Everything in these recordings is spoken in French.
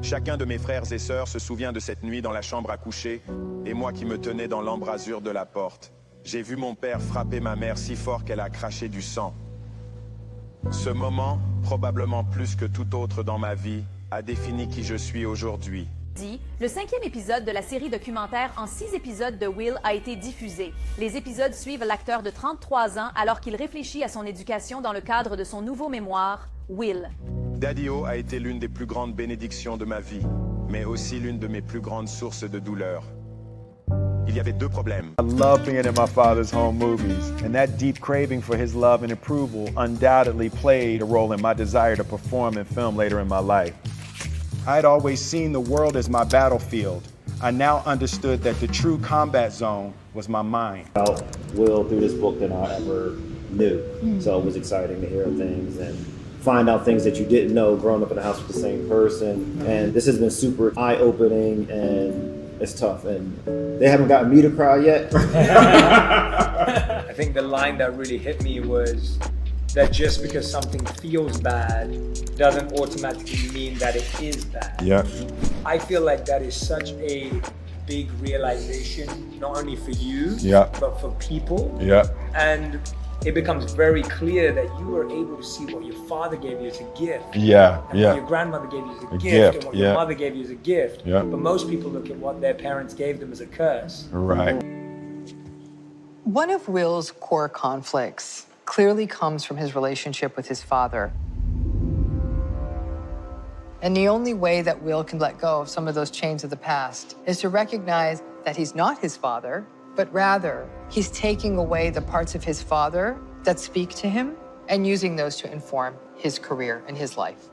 Chacun de mes frères et sœurs se souvient de cette nuit dans la chambre à coucher, et moi qui me tenais dans l'embrasure de la porte. J'ai vu mon père frapper ma mère si fort qu'elle a craché du sang. Ce moment, probablement plus que tout autre dans ma vie, a défini qui je suis aujourd'hui. Le 5e épisode de la série documentaire en 6 épisodes de Will a été diffusé. Les épisodes suivent l'acteur de 33 ans alors qu'il réfléchit à son éducation dans le cadre de son nouveau mémoire, Will. Daddy-O a été l'une des plus grandes bénédictions de ma vie, mais aussi l'une de mes plus grandes sources de douleur. Il y avait 2 problèmes. I love being in my father's home movies, and that deep craving for his love and approval undoubtedly played a role in my desire to perform in film later in my life. I had always seen the world as my battlefield. I now understood that the true combat zone was my mind. About Will through this book than I ever knew. So it was exciting to hear things and find out things that you didn't know growing up in the house with the same person. And this has been super eye-opening, and it's tough. And they haven't gotten me to cry yet. I think the line that really hit me was that just because something feels bad doesn't automatically mean that it is bad. Yeah. I feel like that is such a big realization, not only for you, but for people. Yeah. And it becomes very clear that you were able to see what your father gave you as a gift. Yeah. And what your grandmother gave you as a gift, and what your mother gave you as a gift. Yeah. But most people look at what their parents gave them as a curse. Right. One of Will's core conflicts clearly comes from his relationship with his father. And the only way that Will can let go of some of those chains of the past is to recognize that he's not his father, but rather he's taking away the parts of his father that speak to him and using those to inform his career and his life.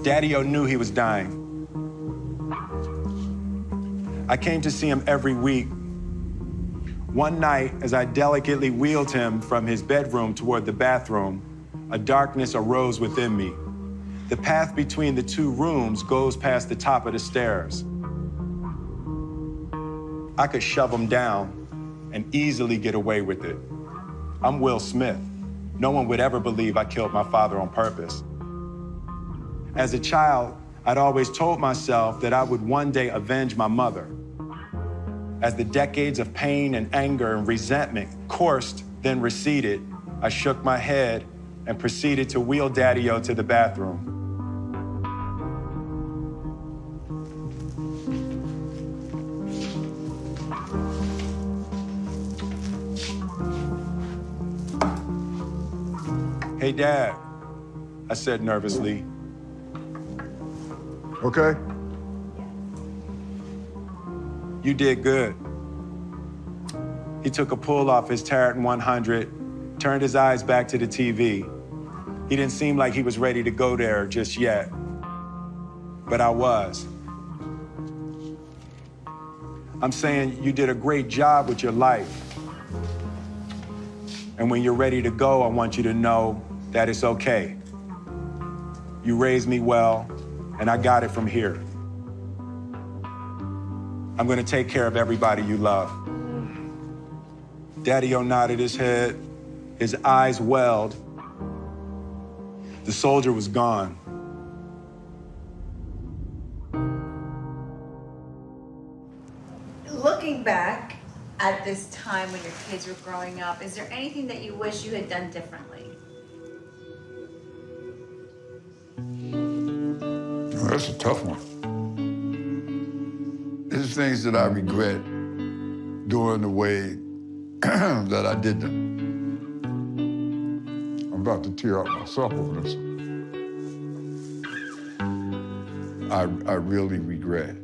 Daddy-O knew he was dying. I came to see him every week. One night, as I delicately wheeled him from his bedroom toward the bathroom, a darkness arose within me. The path between the 2 rooms goes past the top of the stairs. I could shove him down and easily get away with it. I'm Will Smith. No one would ever believe I killed my father on purpose. As a child, I'd always told myself that I would one day avenge my mother. As the decades of pain and anger and resentment coursed, then receded, I shook my head and proceeded to wheel Daddy-O to the bathroom. Hey, Dad, I said nervously. Okay. You did good. He took a pull off his Tarrant 100, turned his eyes back to the TV. He didn't seem like he was ready to go there just yet, but I was. I'm saying you did a great job with your life. And when you're ready to go, I want you to know that it's okay. You raised me well, and I got it from here. I'm gonna take care of everybody you love. Daddy-O nodded his head, his eyes welled. The soldier was gone. Looking back at this time when your kids were growing up, is there anything that you wish you had done differently? Oh, that's a tough one. There's things that I regret doing the way that I did them. I'm about to tear up myself over this. I really regret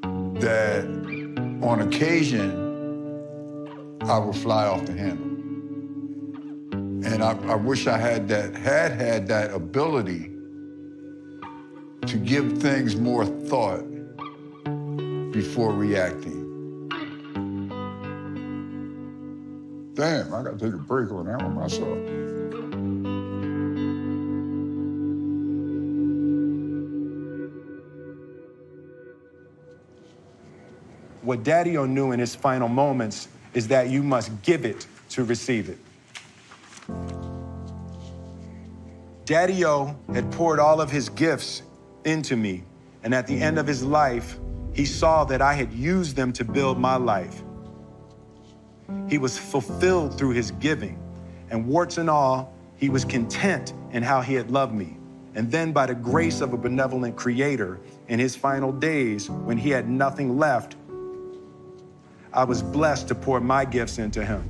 that on occasion, I would fly off the handle. And I wish I had that ability to give things more thought before reacting. Damn, I gotta take a break on that one myself. What Daddy-O knew in his final moments is that you must give it to receive it. Daddy-O had poured all of his gifts into me, and at the end of his life, he saw that I had used them to build my life. He was fulfilled through his giving, and warts and all, he was content in how he had loved me. And then by the grace of a benevolent creator, in his final days, when he had nothing left, I was blessed to pour my gifts into him.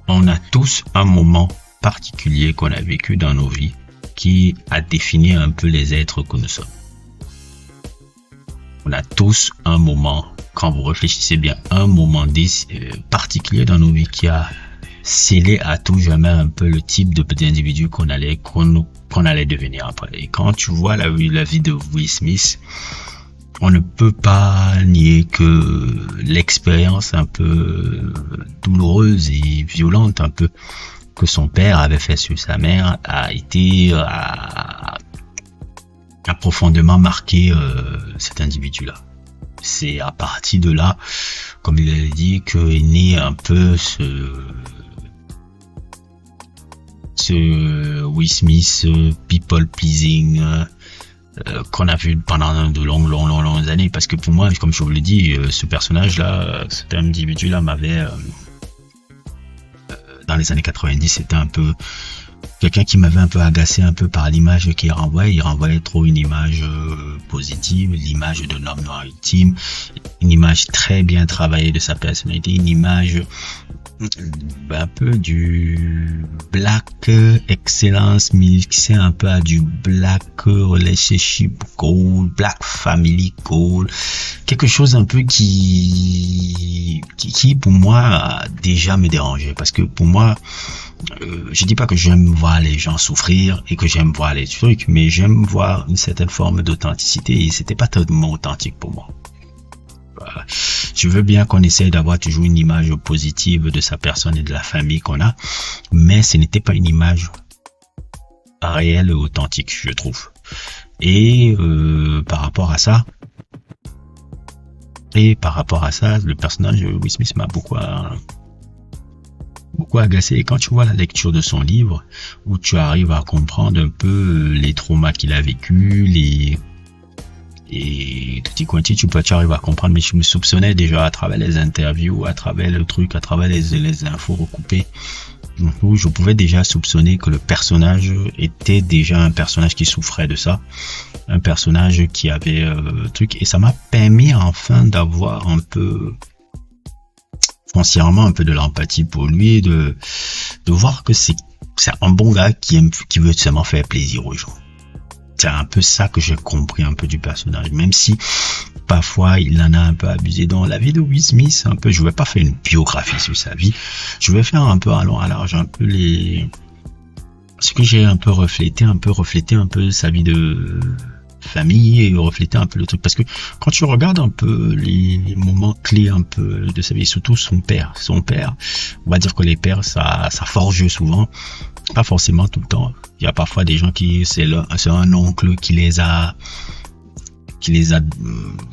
On a tous un moment particulier qu'on a vécu dans nos vies qui a défini un peu les êtres que nous sommes. On a tous un moment, quand vous réfléchissez bien, un moment particulier dans nos vies qui a scellé à tout jamais un peu le type d'individu qu'on allait devenir après. Et quand tu vois la vie de Will Smith, on ne peut pas nier que l'expérience un peu douloureuse et violente un peu que son père avait fait sur sa mère a profondément marqué cet individu-là. C'est à partir de là, comme il a dit, qu'est né un peu ce Will Smith people pleasing qu'on a vu pendant de longues années, parce que pour moi, comme je vous l'ai dit, ce personnage-là, cet individu-là m'avait dans les années 90, c'était un peu quelqu'un qui m'avait un peu agacé un peu par l'image qu'il renvoyait. Il renvoyait trop une image positive, l'image d'un homme noir ultime, une image très bien travaillée de sa personnalité, une image un peu du black excellence mixé un peu à du black relationship goal, black family goal, quelque chose un peu qui pour moi déjà me dérangeait, parce que pour moi, je dis pas que j'aime voir les gens souffrir et que j'aime voir les trucs, mais j'aime voir une certaine forme d'authenticité, et c'était pas totalement authentique pour moi. Je veux bien qu'on essaye d'avoir toujours une image positive de sa personne et de la famille qu'on a, mais ce n'était pas une image réelle et authentique, je trouve. Et par rapport à ça, le personnage de Will Smith m'a beaucoup agacé. Et quand tu vois la lecture de son livre, où tu arrives à comprendre un peu les traumas qu'il a vécu, et tout y quanti, tu arrives à comprendre, mais je me soupçonnais déjà à travers les interviews, à travers le truc, à travers les infos recoupées, où je pouvais déjà soupçonner que le personnage était déjà un personnage qui souffrait de ça, un personnage qui avait truc, et ça m'a permis enfin d'avoir un peu foncièrement un peu de l'empathie pour lui, de voir que c'est un bon gars qui veut seulement faire plaisir aux gens. C'est un peu ça que j'ai compris un peu du personnage, même si parfois il en a un peu abusé. Dans la vie de Will Smith, un peu, je vais pas faire une biographie sur sa vie, je vais faire un peu à long à large un peu ce que j'ai un peu reflété un peu sa vie de famille, et refléter un peu le truc, parce que quand tu regardes un peu les moments clés un peu de sa vie, surtout son père, on va dire que les pères ça forge souvent, pas forcément tout le temps. Il y a parfois des gens c'est un oncle qui les a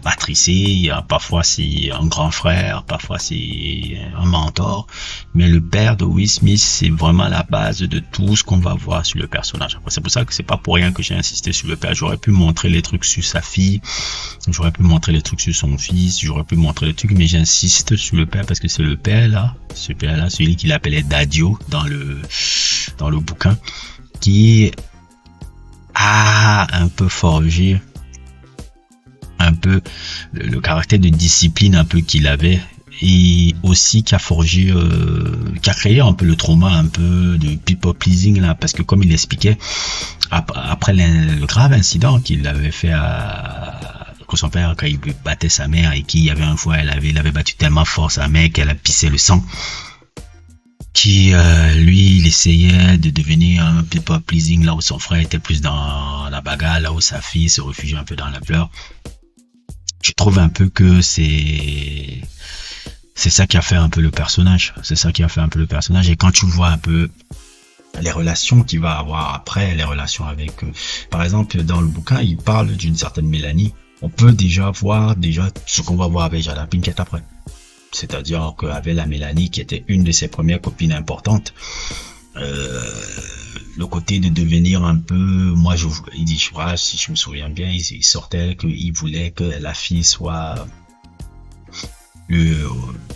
matricés, il y a parfois c'est un grand frère, parfois c'est un mentor, mais le père de Will Smith, c'est vraiment la base de tout ce qu'on va voir sur le personnage. C'est pour ça que c'est pas pour rien que j'ai insisté sur le père. J'aurais pu montrer les trucs sur sa fille, j'aurais pu montrer les trucs sur son fils, j'aurais pu montrer les trucs, mais j'insiste sur le père parce que c'est le père là, celui qu'il appelait Daddy-O dans le bouquin, qui a un peu forgé un peu le caractère de discipline un peu qu'il avait, et aussi qui a forgé, qui a créé un peu le trauma un peu de people pleasing là, parce que comme il expliquait, après le grave incident qu'il avait fait que son père, quand il battait sa mère, et qu'il y avait une fois, il avait battu tellement fort sa mère qu'elle a pissé le sang. qui lui il essayait de devenir un people pleasing là où son frère était plus dans la bagarre, là où sa fille se réfugiait un peu dans la pleurs. Je trouve un peu que c'est ça qui a fait un peu le personnage. C'est ça qui a fait un peu le personnage. Et quand tu vois un peu les relations qu'il va avoir après, les relations avec par exemple dans le bouquin il parle d'une certaine Mélanie. On peut déjà voir ce qu'on va voir avec Jada Pinkett après. C'est-à-dire qu'avec la Mélanie qui était une de ses premières copines importantes, le côté de devenir un peu, moi il dit, si je me souviens bien, il sortait qu'il voulait que la fille soit,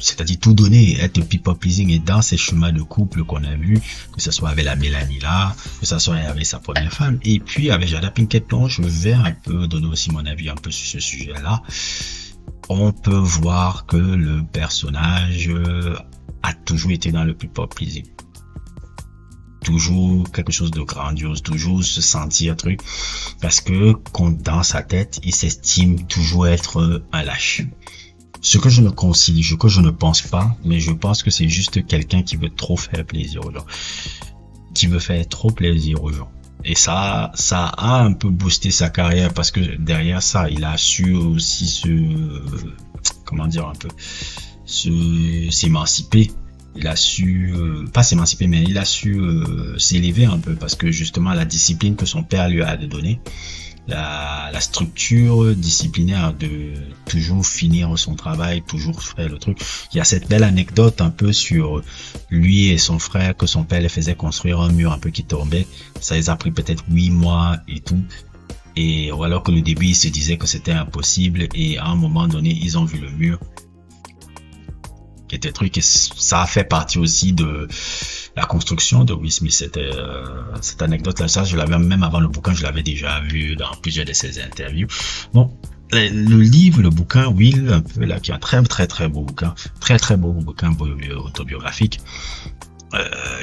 c'est-à-dire tout donner, être people pleasing, et dans ces chemins de couple qu'on a vu, que ce soit avec la Mélanie là, que ce soit avec sa première femme, et puis avec Jada Pinkett, je vais un peu donner aussi mon avis un peu sur ce sujet-là. On peut voir que le personnage a toujours été dans le people pleasing. Toujours quelque chose de grandiose, toujours se sentir truc, parce que dans sa tête, il s'estime toujours être un lâche. Ce que je ne pense pas, mais je pense que c'est juste quelqu'un qui veut trop faire plaisir aux gens. Qui veut faire trop plaisir aux gens. Et ça a un peu boosté sa carrière parce que derrière ça, il a su aussi s'émanciper. Il a su, pas s'émanciper, mais il a su s'élever un peu parce que justement la discipline que son père lui a donné, la structure disciplinaire de toujours finir son travail, toujours faire le truc. Il y a cette belle anecdote un peu sur lui et son frère que son père les faisait construire un mur un peu qui tombait. Ça les a pris peut-être 8 mois et tout. Et alors que le début, ils se disaient que c'était impossible et à un moment donné, ils ont vu le mur. Qui était truc et ça a fait partie aussi de la construction de Will Smith. C'était cette anecdote là, ça je l'avais même avant le bouquin, je l'avais déjà vu dans plusieurs de ses interviews. Bon, le livre, le bouquin Will, un peu là, qui est un très beau bouquin, très beau bouquin autobiographique,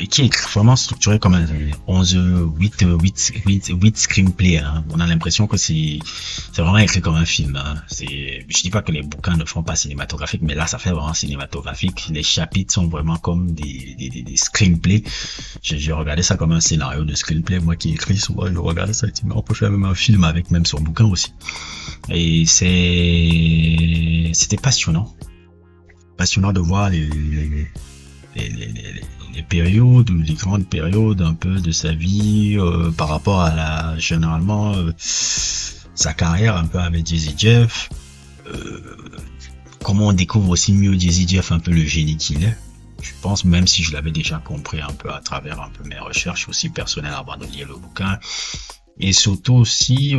qui est vraiment structuré comme un 8 screenplay, hein. On a l'impression que c'est vraiment écrit comme un film, hein. Je dis pas que les bouquins ne font pas cinématographique, mais là ça fait vraiment cinématographique. Les chapitres sont vraiment comme des screenplays. J'ai regardé ça comme un scénario de screenplay. Moi qui écris souvent, je regarde ça et je dis, on peut faire même un film avec même son bouquin aussi. Et c'était passionnant de voir les périodes, les grandes périodes un peu de sa vie par rapport à généralement sa carrière un peu avec Jazzy Jeff, comment on découvre aussi mieux Jazzy Jeff, un peu le génie qu'il est. Je pense, même si je l'avais déjà compris un peu à travers un peu mes recherches aussi personnelles avant de lire le bouquin, et surtout aussi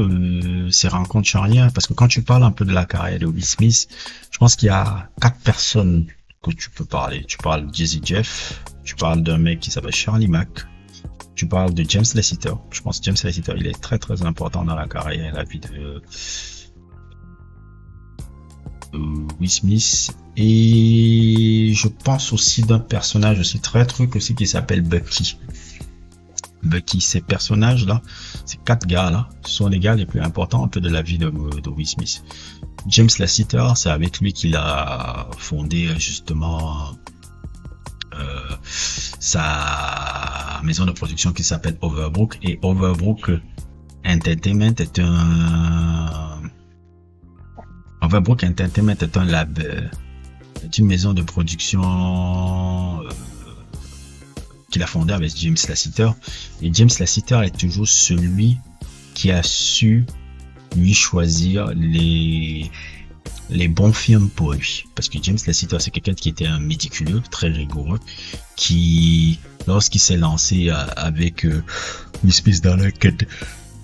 ses rencontres charnières, parce que quand tu parles un peu de la carrière de Will Smith, je pense qu'il y a 4 personnes que tu peux parler. Tu parles de Jazzy Jeff, tu parles d'un mec qui s'appelle Charlie Mack, tu parles de James Lassiter. Je pense que James Lassiter, il est très important dans la carrière et la vie de Will Smith. Et je pense aussi d'un personnage aussi très truc aussi qui s'appelle Bucky. Ces personnages-là, ces 4 gars-là, sont les gars les plus importants un peu de la vie de Will Smith. James Lassiter, c'est avec lui qu'il a fondé justement sa maison de production qui s'appelle Overbrook, et Overbrook Entertainment est un lab, est une maison de production qu'il a fondé avec James Lassiter. Et James Lassiter est toujours celui qui a su lui choisir les bons films pour lui, parce que James Lassiter, c'est quelqu'un qui était un méticuleux, très rigoureux, qui, lorsqu'il s'est lancé avec Will Smith dans la quête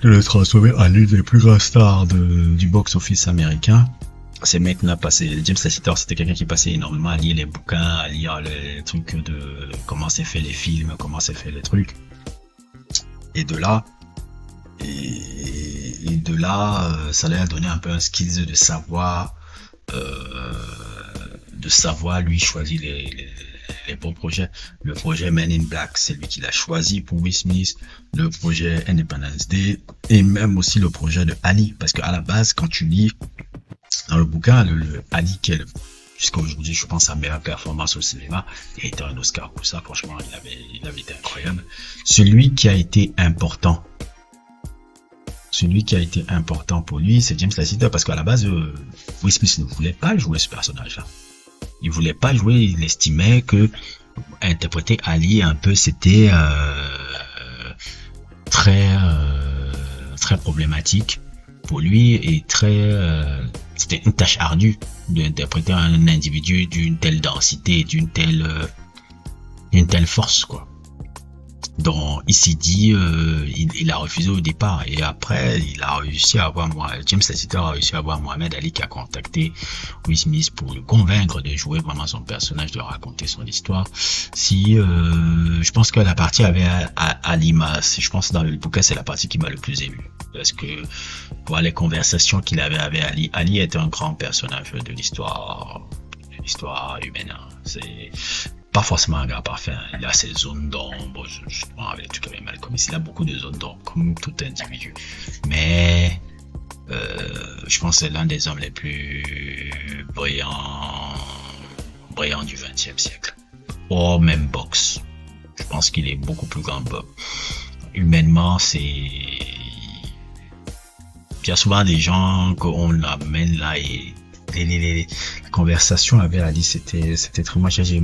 de le transformer en l'une des plus grandes stars du box-office américain, ces mecs-là passaient, James Lassiter, c'était quelqu'un qui passait énormément à lire les bouquins, à lire les trucs de comment c'est fait les films, comment c'est fait les trucs, et de là, ça lui a donné un peu un skills de savoir lui choisir les bons projets. Le projet Men in Black, c'est lui qui l'a choisi pour Will Smith, le projet Independence Day, et même aussi le projet de Ali, parce qu'à la base, quand tu lis dans le bouquin, le Ali qui est jusqu'à aujourd'hui, je pense, sa meilleure performance au cinéma. Il a été un Oscar pour ça, franchement, il avait été incroyable. Celui qui a été important pour lui, c'est James Lassiter, parce qu'à la base, Will Smith ne voulait pas jouer ce personnage-là. Il voulait pas jouer, il estimait que interpréter Ali un peu, c'était très problématique pour lui et c'était une tâche ardue d'interpréter un individu d'une telle densité, d'une telle force, quoi. Donc il s'est dit, il a refusé au départ et après il a réussi à avoir James Lassiter a réussi à avoir Mohamed Ali qui a contacté Will Smith pour le convaincre de jouer vraiment son personnage, de raconter son histoire. Je pense que la partie avait Ali, je pense dans le bouquin c'est la partie qui m'a le plus ému parce que voir les conversations qu'il avait avec Ali est un grand personnage de l'histoire humaine. C'est pas forcément un gars parfait, hein. Il a ses zones d'ombre, justement avec le truc avec Malcolm X, il a beaucoup de zones d'ombre comme tout individu, mais je pense que c'est l'un des hommes les plus brillants du XXe siècle, ou même boxe. Je pense qu'il est beaucoup plus grand que Bob. Humainement, il y a souvent des gens qu'on l'amène là et les conversations avec Ali, c'était très, moi j'ai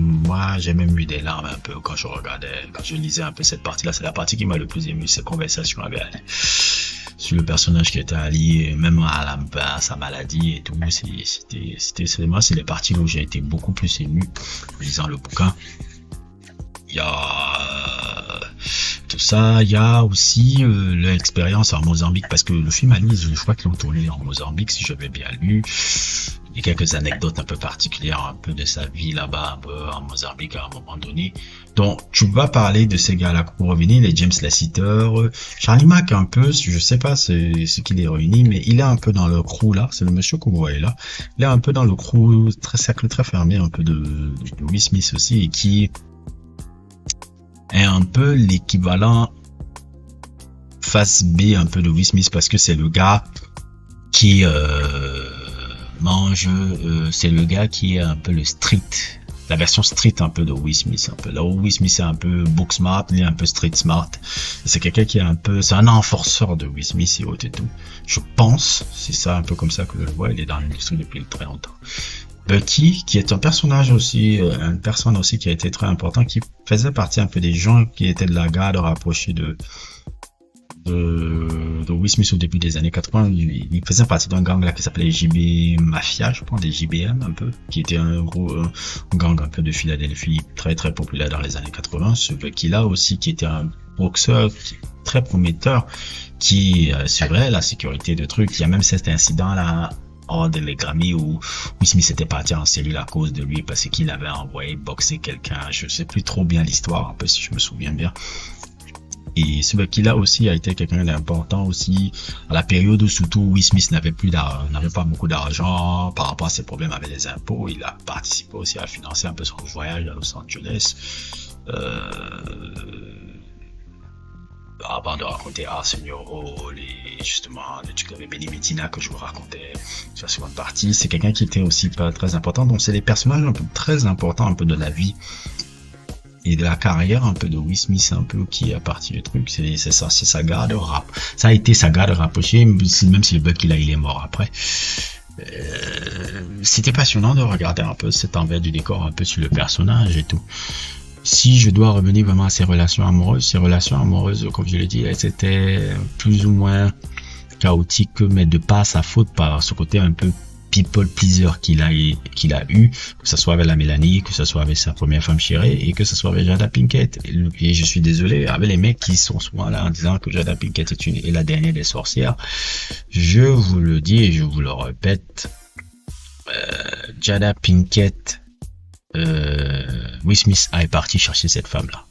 même eu des larmes un peu quand je lisais un peu cette partie-là. C'est la partie qui m'a le plus ému, ces conversations avec Ali sur le personnage qui était Ali, et même à sa maladie et tout. Moi, c'est les parties où j'ai été beaucoup plus ému en lisant le bouquin. Il y a tout ça, il y a aussi l'expérience en Mozambique, parce que le film Ali, je crois qu'ils l'ont tourné en Mozambique, si j'avais bien lu. Il y a quelques anecdotes un peu particulières, un peu de sa vie là-bas, un peu en Mozambique à un moment donné. Donc, tu vas parler de ces gars-là pour revenir, les James Lassiter, Charlie Mack un peu, je sais pas ce qui les réunit, mais il est un peu dans le crew là, c'est le monsieur que vous voyez là. Il est un peu dans le crew, cercle très fermé, un peu de Will Smith aussi, et qui est un peu l'équivalent face B un peu de Will Smith, parce que c'est le gars qui c'est le gars qui est un peu le street, la version street un peu de Will Smith, un peu là où Will Smith est un peu book smart, il est un peu street smart. C'est quelqu'un qui est c'est un renforceur de Will Smith et tout. Je pense, c'est ça un peu comme ça que je le vois, il est dans l'industrie depuis très longtemps. Bucky, qui est un personnage aussi, une personne aussi qui a été très important, qui faisait partie un peu des gens qui étaient de la garde rapprochée de Will Smith au début des années 80. Il faisait partie d'un gang là qui s'appelait JB Mafia, je pense, des JBM un peu, qui était un gang un peu de Philadelphie très très populaire dans les années 80. Ce Bucky là aussi qui était un boxeur très prometteur, qui assurait la sécurité de trucs. Il y a même cet incident là hors de les Grammy où Will Smith était parti en cellule à cause de lui parce qu'il avait envoyé boxer quelqu'un. Je sais plus trop bien l'histoire, un peu si je me souviens bien. Et ce mec-là aussi a été quelqu'un d'important aussi à la période où surtout Will Smith n'avait pas beaucoup d'argent par rapport à ses problèmes avec les impôts. Il a participé aussi à financer un peu son voyage à Los Angeles. Avant de raconter Arsenio Hall et justement le truc avec Benny Medina que je vous racontais sur la seconde partie, c'est quelqu'un qui était aussi pas très important. Donc c'est des personnages un peu très importants un peu de la vie et de la carrière un peu de Will Smith, un peu qui a parti du truc. C'est ça, c'est sa garde rap. Ça a été sa garde rapprochée, même si le Bucky là il est mort après. C'était passionnant de regarder un peu cet envers du décor un peu sur le personnage et tout. Si je dois revenir vraiment à ses relations amoureuses, comme je l'ai dit, elles étaient plus ou moins chaotiques, mais de pas sa faute, par ce côté un peu people pleaser qu'il a eu, que ce soit avec la Mélanie, que ce soit avec sa première femme chérie, et que ce soit avec Jada Pinkett. Et je suis désolé, avec les mecs qui sont souvent là en disant que Jada Pinkett est la dernière des sorcières, je vous le dis et je vous le répète, Jada Pinkett, Will Smith est parti chercher cette femme-là.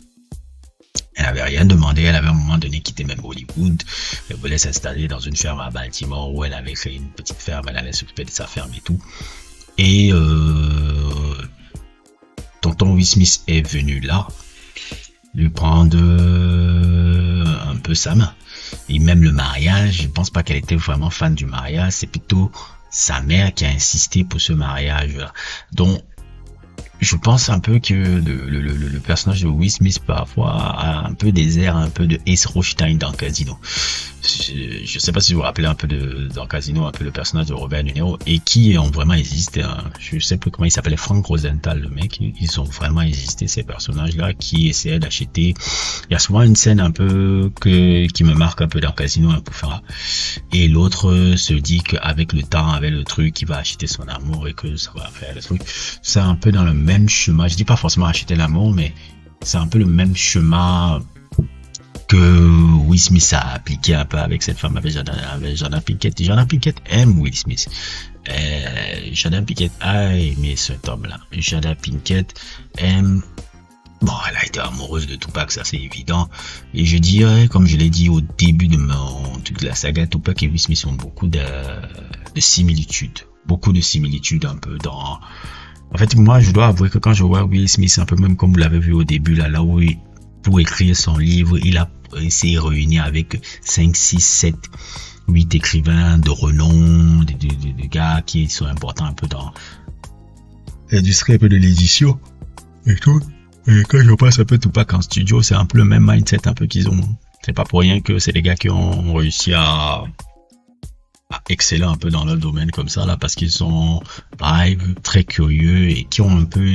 Elle n'avait rien demandé, elle avait à un moment donné quitté même Hollywood, elle voulait s'installer dans une ferme à Baltimore où elle avait fait une petite ferme, elle allait s'occuper de sa ferme et tout. Et tonton Will Smith est venu là, lui prendre un peu sa main. Et même le mariage, je pense pas qu'elle était vraiment fan du mariage, c'est plutôt sa mère qui a insisté pour ce mariage-là. Donc, je pense un peu que le personnage de Will Smith parfois a un peu des airs un peu de Ace Rothstein dans Casino. Je sais pas si vous vous rappelez un peu dans Casino, un peu le personnage de Robert De Niro, et qui ont vraiment existé. Hein. Je sais plus comment il s'appelait, Frank Rosenthal, le mec. Ils ont vraiment existé, ces personnages-là, qui essayaient d'acheter. Il y a souvent une scène un peu qui me marque un peu dans Casino, un peu ça. Et l'autre se dit qu'avec le temps, avec le truc, il va acheter son amour et que ça va faire le truc. C'est un peu dans le même chemin. Je dis pas forcément acheter l'amour, mais c'est un peu le même chemin que Will Smith a appliqué un peu avec cette femme, avec Jada Pinkett. Jada Pinkett aime Will Smith. Jada Pinkett a aimé cet homme-là. Jada Pinkett aime... Bon, elle a été amoureuse de Tupac, ça c'est évident. Et je dirais, comme je l'ai dit au début de la saga, Tupac et Will Smith ont beaucoup de similitudes. Beaucoup de similitudes un peu dans... En fait, moi, je dois avouer que quand je vois Will Smith, un peu même comme vous l'avez vu au début, là où pour écrire son livre, il a essayé de réunir avec 5, 6, 7, 8 écrivains de renom, des gars qui sont importants un peu dans l'industrie un peu de l'édition et tout. Et quand je passe un peu Tupac en studio, c'est un peu le même mindset un peu qu'ils ont. C'est pas pour rien que c'est des gars qui ont réussi à exceller un peu dans leur domaine comme ça là, parce qu'ils sont live, très curieux et qui ont un peu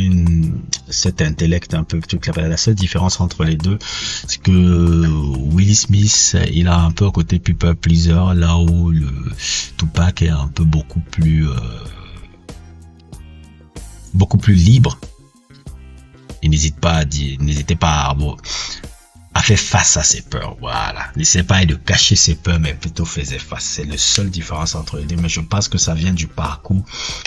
cet intellect un peu. La seule différence entre les deux, c'est que Will Smith, il a un peu un côté people pleaser, là où le Tupac est un peu beaucoup plus libre. Il n'hésitez pas à faire face à ses peurs, voilà. N'essayez pas de cacher ses peurs, mais plutôt faisait face. C'est la seule différence entre les deux, mais je pense que ça vient du parcours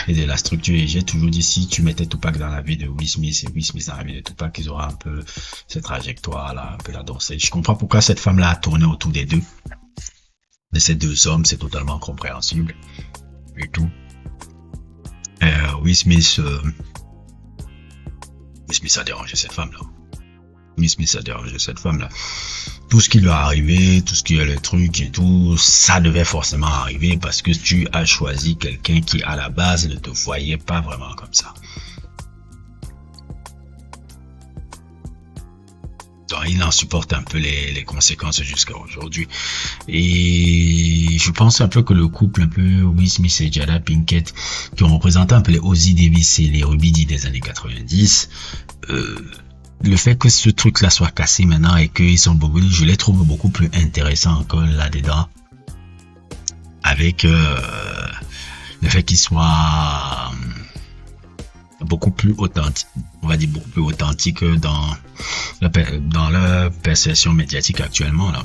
et de la structure. Et j'ai toujours dit, si tu mettais Tupac dans la vie de Will Smith et Will Smith dans la vie de Tupac, ils auraient un peu cette trajectoire-là, un peu la danse. Je comprends pourquoi cette femme-là a tourné autour des deux. De ces deux hommes, c'est totalement compréhensible. Et tout. Will Smith a dérangé cette femme-là. Will Smith a dérangé cette femme-là. Tout ce qui lui est arrivé, tout ce qui est le truc et tout, ça devait forcément arriver parce que tu as choisi quelqu'un qui, à la base, ne te voyait pas vraiment comme ça. Donc, il en supporte un peu les conséquences jusqu'à aujourd'hui. Et je pense un peu que le couple, un peu Will Smith et Jada Pinkett, qui ont représenté un peu les Ozzy Davis et les Ruby Dee des années 90, le fait que ce truc-là soit cassé maintenant et qu'ils sont beaucoup, je les trouve beaucoup plus intéressants encore là-dedans. Avec le fait qu'ils soient beaucoup plus authentiques, on va dire beaucoup plus authentiques dans leur perception médiatique actuellement là.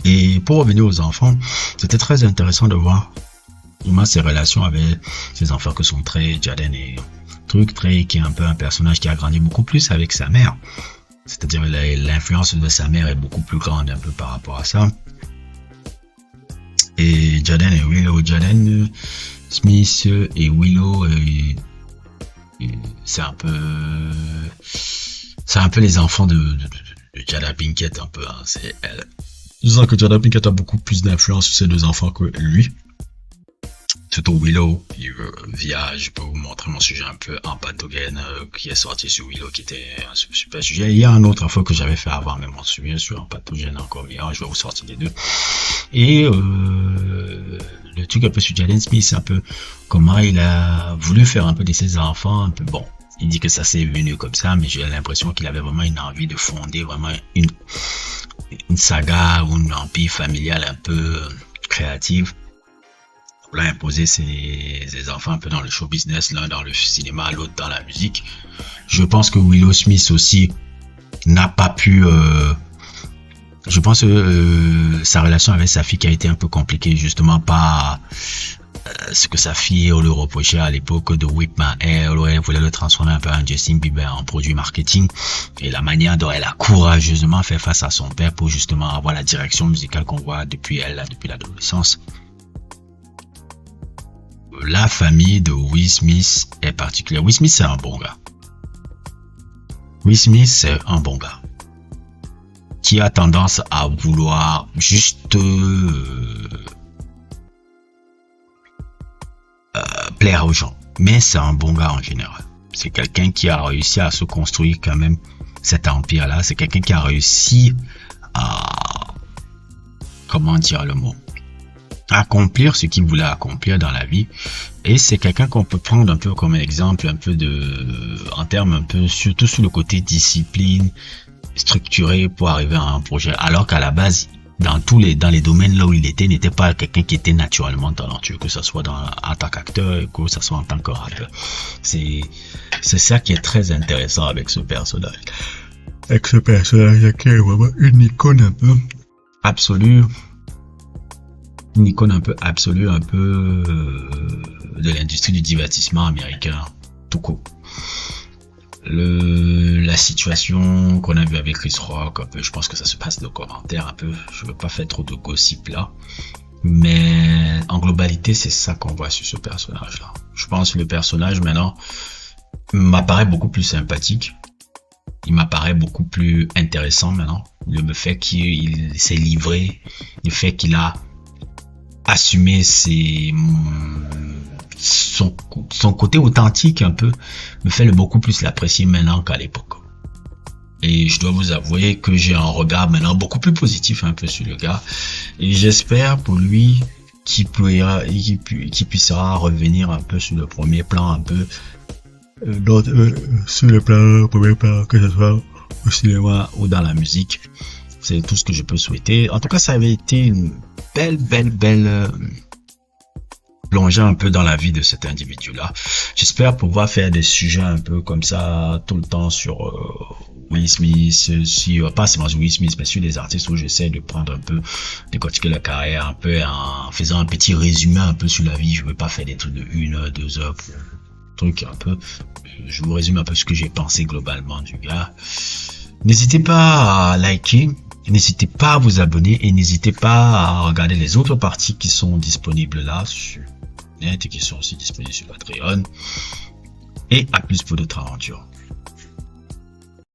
Et pour revenir aux enfants, c'était très intéressant de voir vraiment ces relations avec ces enfants que sont très Jaden et qui est un peu un personnage qui a grandi beaucoup plus avec sa mère. C'est-à-dire l'influence de sa mère est beaucoup plus grande un peu par rapport à ça. Et Jaden et Willow, Jaden Smith et Willow, c'est un peu les enfants de Jada Pinkett un peu. Hein. C'est elle. Je sens que Jada Pinkett a beaucoup plus d'influence sur ces deux enfants que lui. Surtout Willow, je peux vous montrer mon sujet un peu empathogène qui est sorti sur Willow, qui était un super sujet. Il y a un autre info que j'avais fait avant, mais mon sujet sur empathogène encore bien, je vais vous sortir les deux. Et le truc un peu sur Jaden Smith, c'est un peu comment il a voulu faire un peu de ses enfants, un peu bon. Il dit que ça s'est venu comme ça, mais j'ai l'impression qu'il avait vraiment une envie de fonder vraiment une saga ou une empire familiale un peu créative. Là, imposer ses enfants un peu dans le show business, l'un dans le cinéma, l'autre dans la musique. Je pense que Willow Smith aussi n'a pas pu... je pense que sa relation avec sa fille qui a été un peu compliquée, justement par ce que sa fille lui reprochait à l'époque de Whip My Hair. Elle voulait le transformer un peu en Justin Bieber, en produit marketing. Et la manière dont elle a courageusement fait face à son père pour justement avoir la direction musicale qu'on voit depuis l'adolescence. La famille de Will Smith est particulière. Will Smith, c'est un bon gars. Will Smith, c'est un bon gars. Qui a tendance à vouloir juste plaire aux gens. Mais c'est un bon gars en général. C'est quelqu'un qui a réussi à se construire quand même cet empire-là. C'est quelqu'un qui a réussi à, comment dire le mot, accomplir ce qu'il voulait accomplir dans la vie. Et c'est quelqu'un qu'on peut prendre un peu comme exemple, un peu en termes un peu, surtout sur le côté discipline, structuré pour arriver à un projet. Alors qu'à la base, dans les domaines là où il était, n'était pas quelqu'un qui était naturellement talentueux, que ce soit en tant qu'acteur, que ce soit en tant que rappeur. C'est ça qui est très intéressant avec ce personnage. Avec ce personnage qui est vraiment une icône un peu absolue. Une icône un peu absolue, un peu de l'industrie du divertissement américain, tout court. La situation qu'on a vue avec Chris Rock, un peu, je pense que ça se passe de commentaires un peu. Je veux pas faire trop de gossip là, mais en globalité, c'est ça qu'on voit sur ce personnage-là. Je pense que le personnage maintenant m'apparaît beaucoup plus sympathique. Il m'apparaît beaucoup plus intéressant maintenant. Le fait qu'il s'est livré, le fait qu'il a assumé son côté authentique un peu, me fait beaucoup plus l'apprécier maintenant qu'à l'époque. Et je dois vous avouer que j'ai un regard maintenant beaucoup plus positif un peu sur le gars. Et j'espère pour lui qu'il puissera revenir un peu sur le premier plan, un peu sur le premier plan, que ce soit au cinéma ou dans la musique. C'est tout ce que je peux souhaiter. En tout cas, ça avait été une belle plongée un peu dans la vie de cet individu-là. J'espère pouvoir faire des sujets un peu comme ça tout le temps sur Will Smith, pas seulement sur Will Smith, mais sur des artistes où j'essaie de prendre un peu, décortiquer leur carrière un peu en faisant un petit résumé un peu sur la vie. Je veux pas faire des trucs de 1 heure, 2 heures, trucs un peu. Je vous résume un peu ce que j'ai pensé globalement du gars. N'hésitez pas à liker. N'hésitez pas à vous abonner et n'hésitez pas à regarder les autres parties qui sont disponibles là sur net et qui sont aussi disponibles sur Patreon. Et à plus pour d'autres aventures.